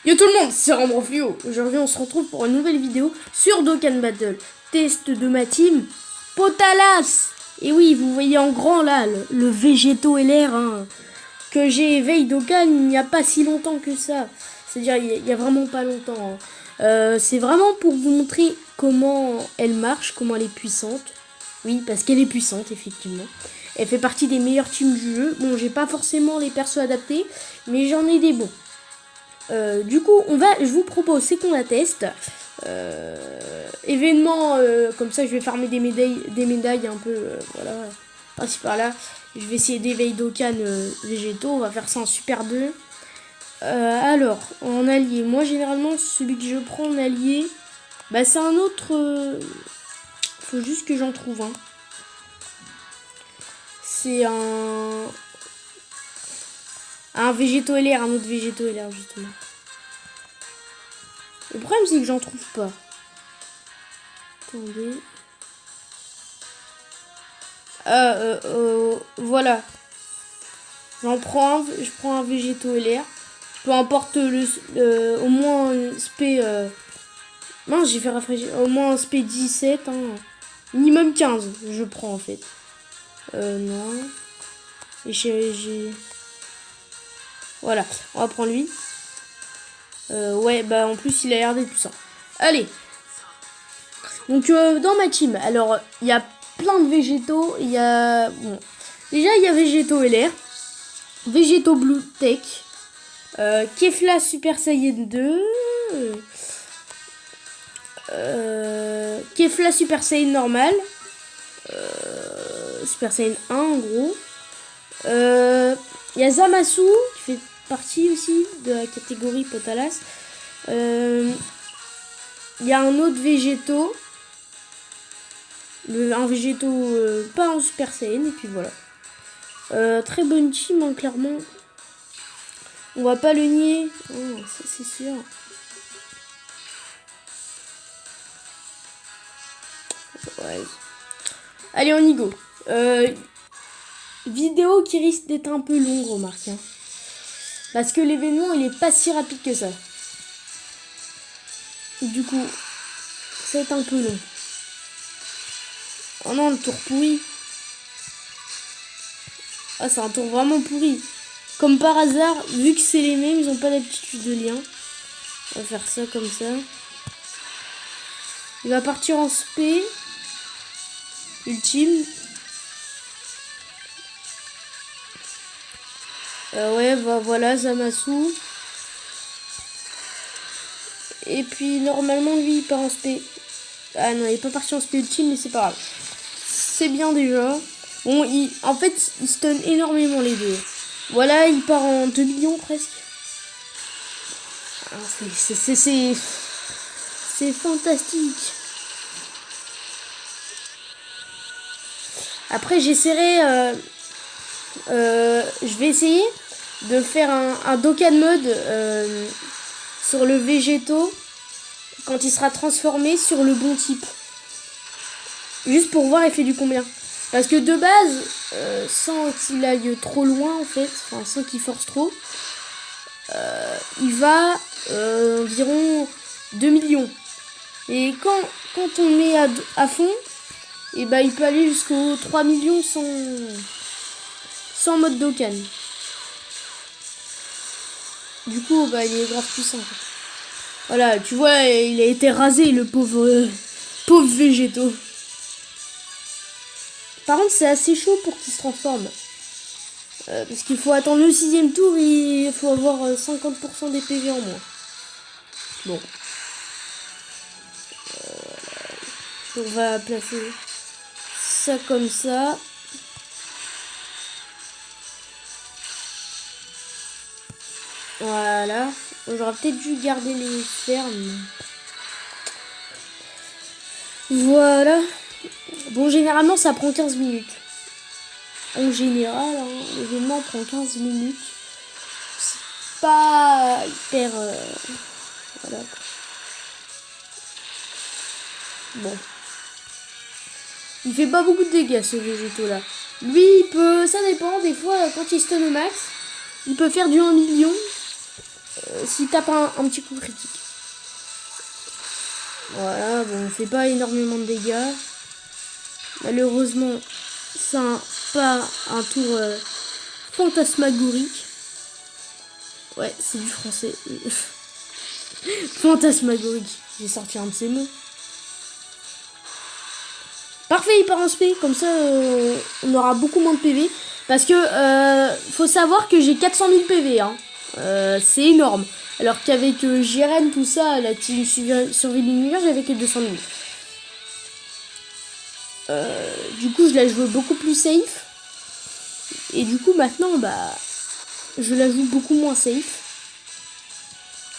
Yo tout le monde, c'est Rambo Fluo. Aujourd'hui on se retrouve pour une nouvelle vidéo sur Dokkan Battle. Test de ma team, Potalas. Et oui, vous voyez en grand là, le Végéto LR que j'ai éveillé Dokkan il n'y a pas si longtemps que ça. C'est-à-dire il y a vraiment pas longtemps. C'est vraiment pour vous montrer comment elle marche, comment elle est puissante. Oui, parce qu'elle est puissante, effectivement. Elle fait partie des meilleures teams du jeu. Bon, j'ai pas forcément les persos adaptés, mais j'en ai des bons. Du coup, je vous propose, c'est qu'on la teste. Événement, comme ça, je vais farmer des médailles un peu, voilà, par-ci par-là. Je vais essayer d'éveiller Dokkan végétaux. On va faire ça en Super 2. Alors, en allié, moi généralement, celui que je prends en allié, bah c'est un autre. Faut juste que j'en trouve un. C'est un végéto LR, un autre végéto LR justement. Le problème c'est que j'en trouve pas. Attendez. Voilà. Je prends un végéto LR. Peu importe au moins un SP. Mince, j'ai fait rafraîchir. Au moins un SP 17. Minimum 15, je prends en fait. Non. Et j'ai. Voilà, on va prendre lui. Ouais, bah en plus il a l'air d'être puissant. Allez. Donc dans ma team, alors il y a plein de végétaux. Il y a. Bon. Déjà il y a Végéto LR. Végéto Blue Tech. Kefla Super Saiyan 2. Kefla Super Saiyan normal. Super Saiyan 1 en gros. Il y a Zamasu qui fait partie aussi de la catégorie Potalas. Il y a un autre végéto. Un végéto pas en Super Saiyan. Et puis voilà. Très bonne team, clairement. On va pas le nier. Oh, ça c'est sûr. Ouais. Allez, on y go. Vidéo qui risque d'être un peu longue, remarque. Parce que l'événement, il est pas si rapide que ça. Du coup, ça va être un peu long. Oh non, le tour pourri. Ah, c'est un tour vraiment pourri. Comme par hasard, vu que c'est les mêmes, ils ont pas d'aptitude de lien. On va faire ça comme ça. Il va partir en spé. Ultime. Ouais, voilà, Zamasu. Et puis, normalement, lui, il part en spé. Ah non, il est pas parti en spé ultime, mais c'est pas grave. C'est bien déjà. Bon, en fait, il stun énormément les deux. Voilà, il part en 2 millions presque. Ah, c'est fantastique. Après, j'essaierai... je vais essayer de faire un Dokkan mode sur le végéto quand il sera transformé sur le bon type. Juste pour voir il fait du combien. Parce que de base, sans qu'il aille trop loin en fait, enfin sans qu'il force trop, il va environ 2 millions. Et quand on met à fond, et bah il peut aller jusqu'aux 3 millions sans mode Dokkan. Du coup, bah il est grave puissant. Voilà, tu vois, il a été rasé le pauvre végéto. Par contre, c'est assez chaud pour qu'il se transforme. Parce qu'il faut attendre le 6ème tour, il faut avoir 50% des PV en moins. Bon. On va placer ça comme ça. Voilà. J'aurais peut-être dû garder les sphères. Voilà. Bon, généralement, ça prend 15 minutes. En général, l'événement prend 15 minutes. C'est pas hyper... voilà. Bon. Il fait pas beaucoup de dégâts, ce végéto-là. Lui, il peut... Ça dépend. Des fois, quand il stun au max, il peut faire du 1 million. s'il tape un petit coup critique. Voilà, bon, on fait pas énormément de dégâts. Malheureusement, c'est pas un tour fantasmagorique. Ouais, c'est du français. Fantasmagorique. J'ai sorti un de ces mots. Parfait, il part en spé. Comme ça, on aura beaucoup moins de PV. Parce que, faut savoir que j'ai 400 000 PV. Hein. C'est énorme. Alors qu'avec Jiren, tout ça, la team survie de l'univers, j'avais que 200 000. Du coup, je la joue beaucoup plus safe. Et du coup, maintenant, bah, je la joue beaucoup moins safe.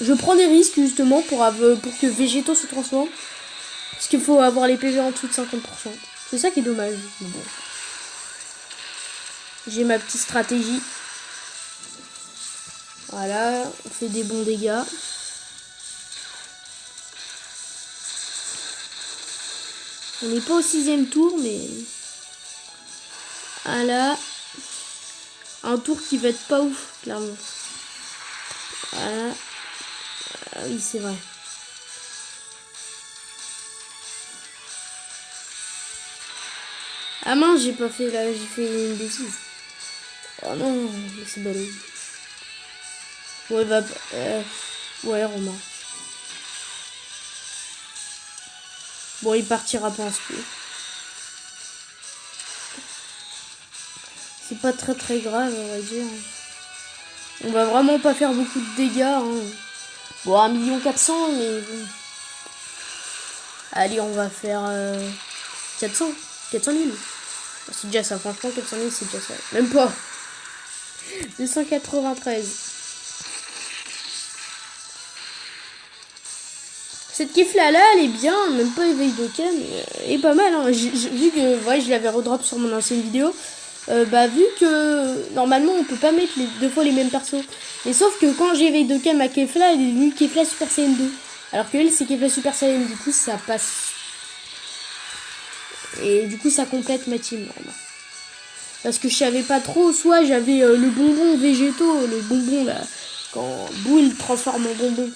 Je prends des risques, justement, pour que Végéto se transforme. Parce qu'il faut avoir les PV en dessous de 50%. C'est ça qui est dommage. Mais bon. J'ai ma petite stratégie. Voilà, on fait des bons dégâts. On n'est pas au 6ème tour, mais... Voilà. Un tour qui va être pas ouf, clairement. Voilà. Ah oui, c'est vrai. Ah mince, j'ai pas fait là, j'ai fait une bêtise. Oh non, c'est balai. Ouais, bah... ouais, Romain. Bon, il partira pas en spé. C'est pas très grave, on va dire. On va vraiment pas faire beaucoup de dégâts. Hein. Bon, 1 400 000, mais bon. Allez, on va faire 400 000. C'est déjà ça, franchement, 400 000, c'est déjà ça. Même pas. 293. Cette kiff-là, elle est bien, même pas éveil d'aucun, mais elle est pas mal. Hein. Vu que ouais, je l'avais redrop sur mon ancienne vidéo, bah vu que normalement on peut pas mettre deux fois les mêmes persos. Mais sauf que quand j'ai éveil d'aucun, ma Kefla, elle est devenue Kefla Super Saiyan 2. Alors que elle, c'est Kefla Super Saiyan, du coup ça passe. Et du coup ça complète ma team. Normalement. Parce que je savais pas trop, soit j'avais le bonbon végétaux, le bonbon là, quand Boo il transforme en bonbon.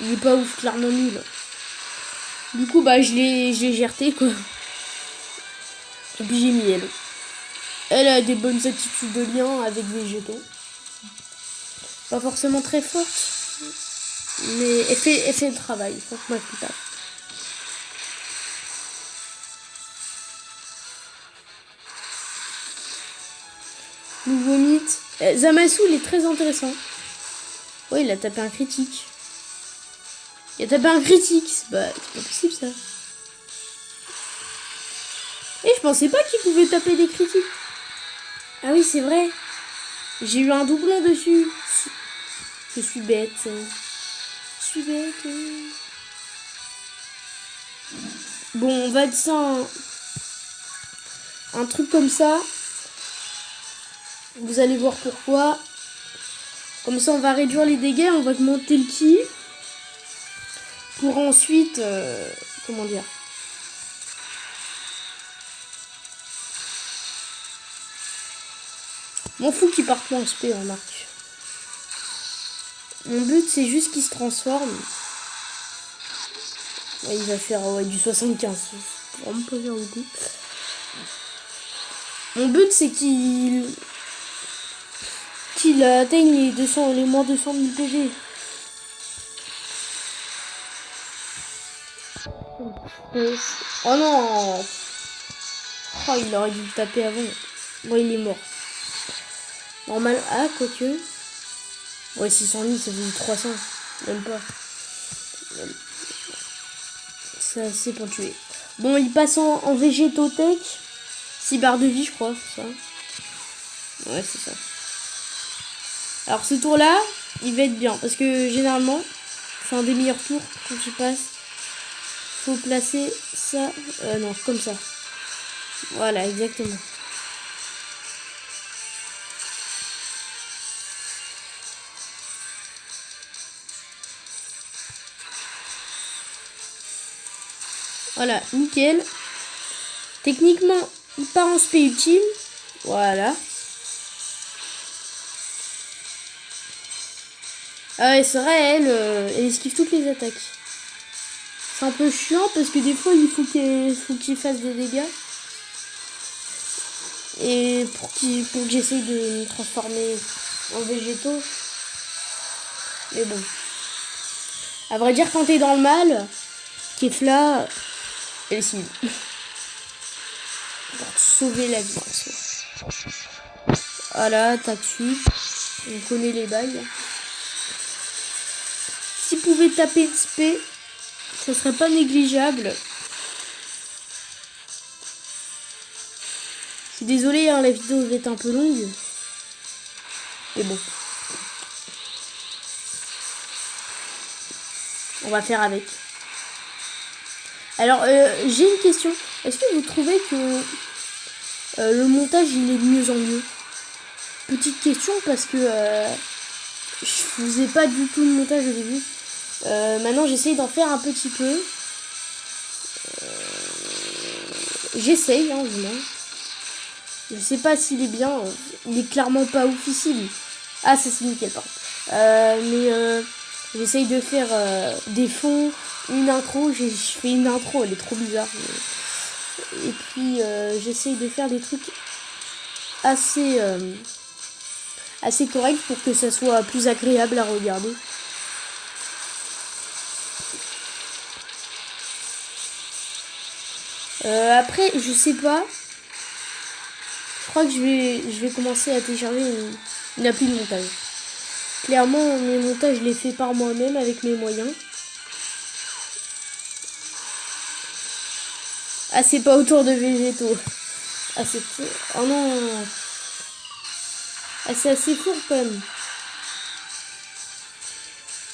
Il est pas ouf, clairement nul. Du coup, bah, je l'ai gerté, quoi. Et puis j'ai mis elle. Elle a des bonnes attitudes de lien avec Végéto. Pas forcément très forte. Mais elle fait le travail. Franchement, elle fait le taf. Nouveau mythe. Zamasu, il est très intéressant. Ouais, il a tapé un critique. Il a tapé un critique. C'est pas possible, ça. Et je pensais pas qu'il pouvait taper des critiques. Ah oui, c'est vrai. J'ai eu un doublon dessus. Je suis bête. Je suis bête. Bon, on va dire ça un truc comme ça. Vous allez voir pourquoi. Comme ça, on va réduire les dégâts. On va augmenter le ki. Pour ensuite... comment dire ? M'en fous qu'il parte en SP, remarque. Mon but, c'est juste qu'il se transforme. Ouais, il va faire du 75. C'est vraiment pas faire beaucoup. Mon but, c'est qu'il atteigne les moins 200 000 PV. Oh non! Oh, il aurait dû le taper avant. Bon, il est mort. Normal. Ah, quoique. Ouais, 600 000, ça fait 300. Même pas. C'est assez pour tuer. Bon, il passe en végétotech. 6 barres de vie, je crois, c'est ça. Ouais, c'est ça. Alors, ce tour-là, il va être bien. Parce que généralement, c'est un des meilleurs tours quand tu passes. Faut placer ça. Non, comme ça. Voilà, exactement. Voilà, nickel. Techniquement, il part en spé ultime. Voilà. Ah ouais, c'est vrai, elle esquive toutes les attaques. C'est un peu chiant parce que des fois il faut qu'il fasse des dégâts. Et pour que j'essaye de me transformer en végétaux. Mais bon. À vrai dire, quand t'es dans le mal, Kefla, elle signe. Pour te sauver la vie. Voilà, Taxu. On connaît les bails. S'il pouvait taper XP, ça serait pas négligeable. Je suis désolé, hein, la vidéo va être un peu longue. Mais bon. On va faire avec. Alors, j'ai une question. Est-ce que vous trouvez que le montage, il est de mieux en mieux? Petite question parce que je faisais pas du tout le montage au début. Maintenant, j'essaye d'en faire un petit peu. J'essaye, hein, vraiment. Je sais pas s'il est bien. Il est clairement pas oufissime. Ah, ça c'est nickel, pardon. Mais j'essaye de faire des fonds, une intro. Je fais une intro, elle est trop bizarre. Et puis, j'essaye de faire des trucs assez corrects pour que ça soit plus agréable à regarder. Après, je sais pas. Je crois que je vais commencer à télécharger une appli de montage. Clairement, mes montages, je les fais par moi-même avec mes moyens. Ah, c'est pas autour de végétaux. Ah, c'est... Oh non. Ah, c'est assez fort quand même.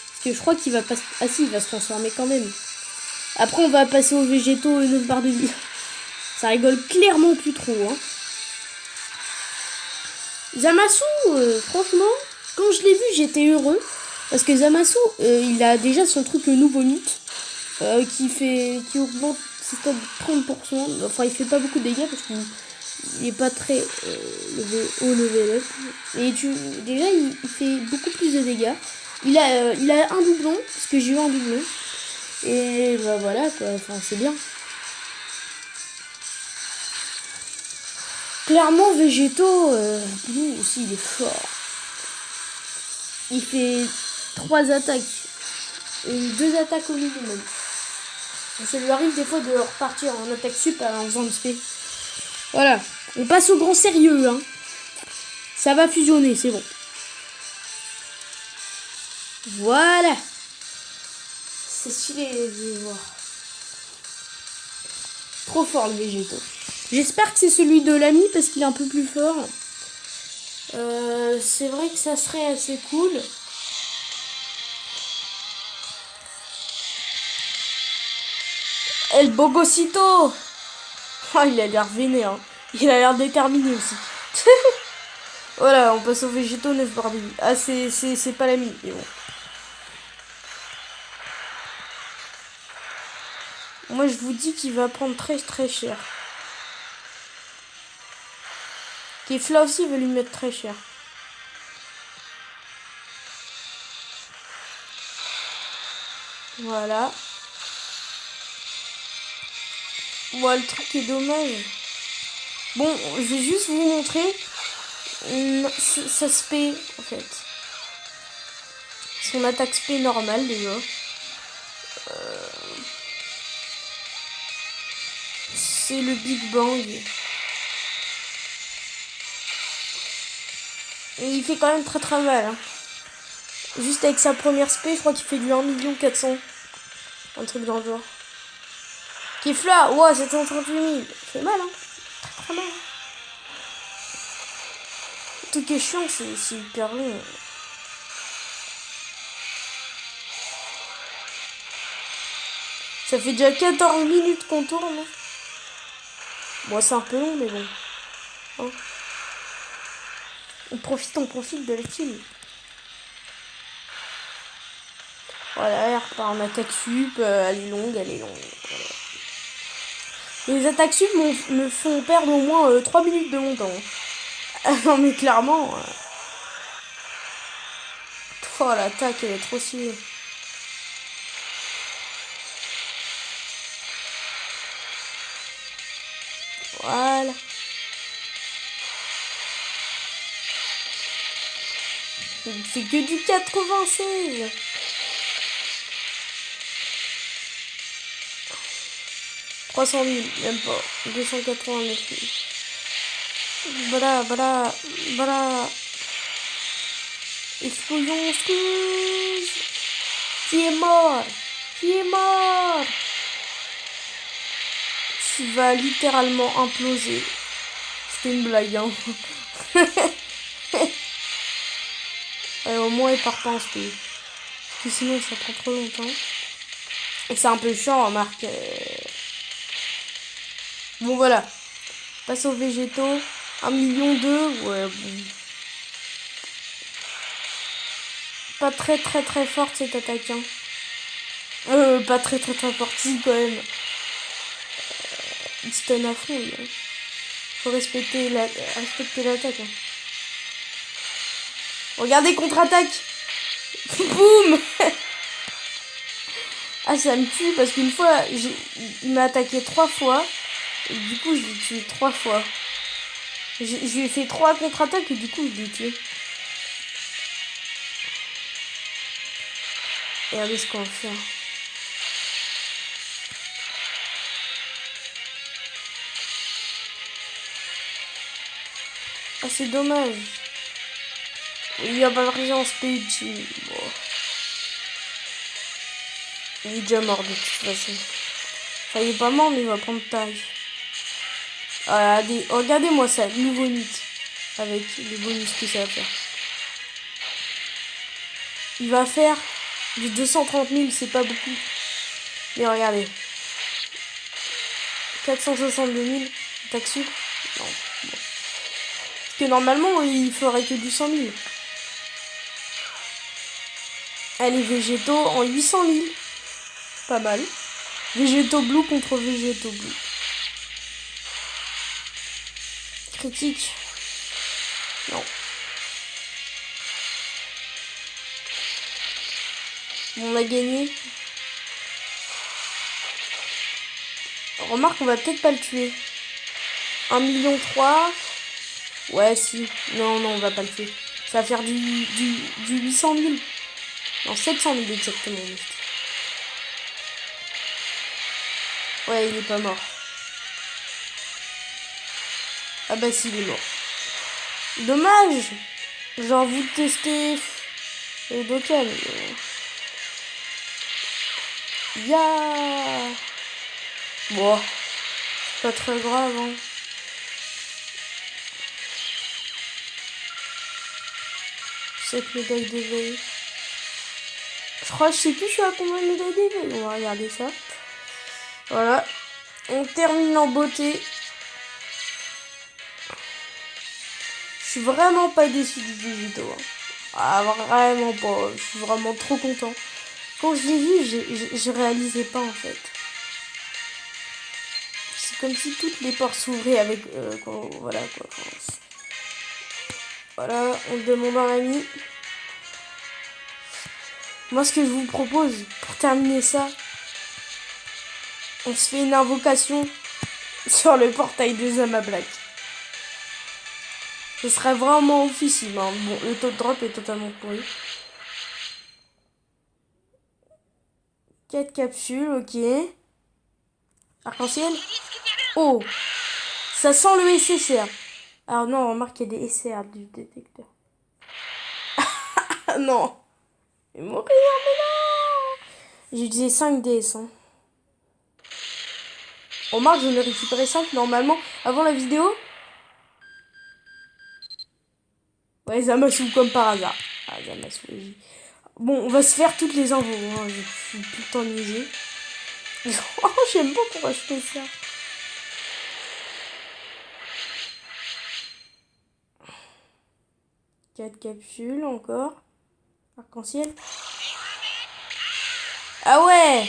Parce que je crois qu'il va pas... Ah si, il va se transformer quand même. Après, on va passer aux végétaux et 9 barres de vie. Ça rigole clairement plus trop, hein. Zamasu, franchement, quand je l'ai vu, j'étais heureux. Parce que Zamasu, il a déjà son truc nouveau mythe. Qui augmente ses stats de 30%. Enfin, il fait pas beaucoup de dégâts parce qu'il est pas très haut level up. Et déjà, il fait beaucoup plus de dégâts. Il a un doublon, parce que j'ai eu un doublon. Et bah voilà, quoi. Enfin, c'est bien. Clairement, végétaux, Blue aussi, il est fort. Il fait 3 attaques. Et 2 attaques au minimum. Et ça lui arrive des fois de repartir en attaque sup en faisant du spé. Voilà. On passe au grand sérieux, hein. Ça va fusionner, c'est bon. Voilà. C'est stylé, je vais voir. Trop fort, le végétaux. J'espère que c'est celui de l'ami parce qu'il est un peu plus fort. C'est vrai que ça serait assez cool. El Bogosito. Oh, il a l'air vénère. Hein. Il a l'air déterminé aussi. Voilà, on passe au végétaux 9 barres de vie. Ah, c'est pas l'ami. Mais bon. Moi, je vous dis qu'il va prendre très très cher. Kefla aussi veut lui mettre très cher. Voilà. Moi, le truc est dommage. Bon, je vais juste vous montrer. Ça se paie, en fait. Son attaque spé normale, déjà. C'est le Big Bang. Et il fait quand même très très mal. Hein. Juste avec sa première spé, je crois qu'il fait du 1 400 000. Un truc dans le genre. Kefla, ouais, 738 000. C'est mal, hein. Très très mal. Le truc qui est chiant, c'est hyper long. Ça fait déjà 14 minutes qu'on tourne. Bon, c'est un peu long, mais bon. Hein. On profite de la team. Voilà, elle repart en attaque sup, elle est longue. Voilà. Les attaques sup me font perdre au moins 3 minutes de mon temps. Non mais clairement, Oh, l'attaque, elle est trop stylée. Voilà. C'est que du 96. « 300 000, même pas. 289 000. Voilà, voilà, voilà. Explosion, excuse. Qui est mort? Qui est mort? Tu vas littéralement imploser. C'était une blague, hein. Ouais, au moins, il part pas en speed. Parce que sinon, ça prend trop longtemps. Et c'est un peu chiant, remarque. Bon, voilà. Passe aux végétaux. 1,2 million. Ouais, bon. Pas très très très forte cette attaque. Hein. Pas très très très forte, si, quand même. Il stun à fond, lui. Hein. Faut respecter l'attaque. Hein. Regardez, contre-attaque. Boum. Ah, ça me tue parce qu'une fois, il m'a attaqué 3 fois. Et du coup, je l'ai tué 3 fois. Je lui ai fait 3 contre-attaques et du coup, je l'ai tué. Et regardez ce qu'on va faire. Ah, c'est dommage. Il a pas pris en speed. Bon. Il est déjà mort de toute façon. Enfin, il est pas mort, mais il va prendre taille. Regardez-moi ça, nouveau mythe. Avec les bonus que ça va faire. Il va faire du 230 000, c'est pas beaucoup. Mais regardez. 462 000. Attaque sucre. Non. Bon. Parce que normalement, il ferait que du 100 000. Allez, végétaux en 800 000. Pas mal. Végétaux blue contre végétaux blue. Critique. Non. On a gagné. Remarque, on va peut-être pas le tuer. 1,3 million. Ouais, si. Non, non, on va pas le tuer. Ça va faire du 800 000. Non, 700 000 exactement. Ouais, il est pas mort. Ah bah si, il est mort. Dommage. Genre, vous testez le Dokkan. Ya. Bon, c'est pas très grave, hein. Cette médaille d'éveil. Je crois que je sais plus je suis à combien de médailles d'éveil. On va regarder ça. Voilà. On termine en beauté. Je suis vraiment pas déçu du végétaux. Hein. Ah, vraiment pas. Je suis vraiment trop content. Quand je l'ai vu, je réalisais pas en fait. C'est comme si toutes les portes s'ouvraient avec... voilà quoi. Voilà, on demande un ami. Moi, ce que je vous propose, pour terminer ça, on se fait une invocation sur le portail de Zama Black. Ce serait vraiment officiel. Hein. Bon, le taux de drop est totalement pourri. 4 capsules, ok. Arc-en-ciel. Oh, ça sent le SSR. Alors non, remarque qu'il y a des SR du détecteur. Ah non. Il mourir, mais non. J'ai utilisé 5 DS. Hein. Remarque, j'en ai récupéré 5 normalement avant la vidéo. Ouais, Zamasu comme par hasard. Ah, Zamasu. Bon, on va se faire toutes les infos. Hein. Je suis tout le temps niaisé. Oh, j'aime pas pourquoi je fais ça. Quatre capsules encore. Arc-en-ciel. Ah ouais.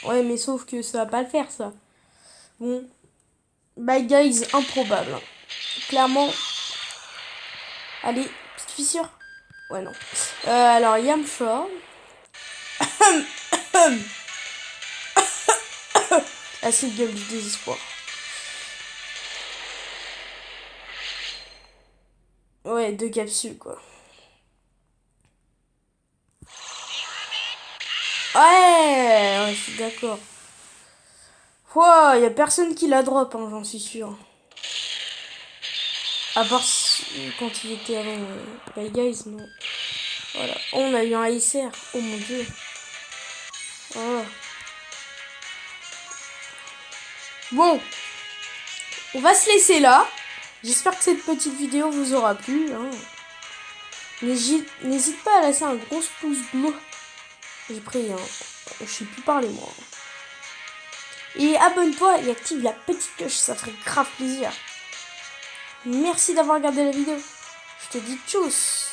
Ouais, mais sauf que ça va pas le faire, ça. Bon. Bye, guys. Improbable. Clairement. Allez, petite fissure. Ouais, non. Alors, Yamcha. Ah, c'est le gueule du désespoir. Ouais, 2 capsules, quoi. Ouais, je suis d'accord. Wow, y a personne qui la drop, hein, j'en suis sûr. À part quand il était avant Bye Guys, non. Voilà. Oh, on a eu un ICR. Oh mon dieu. Oh. Bon, on va se laisser là. J'espère que cette petite vidéo vous aura plu. Hein. N'hésite pas à laisser un gros pouce bleu. J'ai pris un... Je sais plus parler moi. Et abonne-toi et active la petite cloche, ça ferait grave plaisir. Merci d'avoir regardé la vidéo. Je te dis tchuss.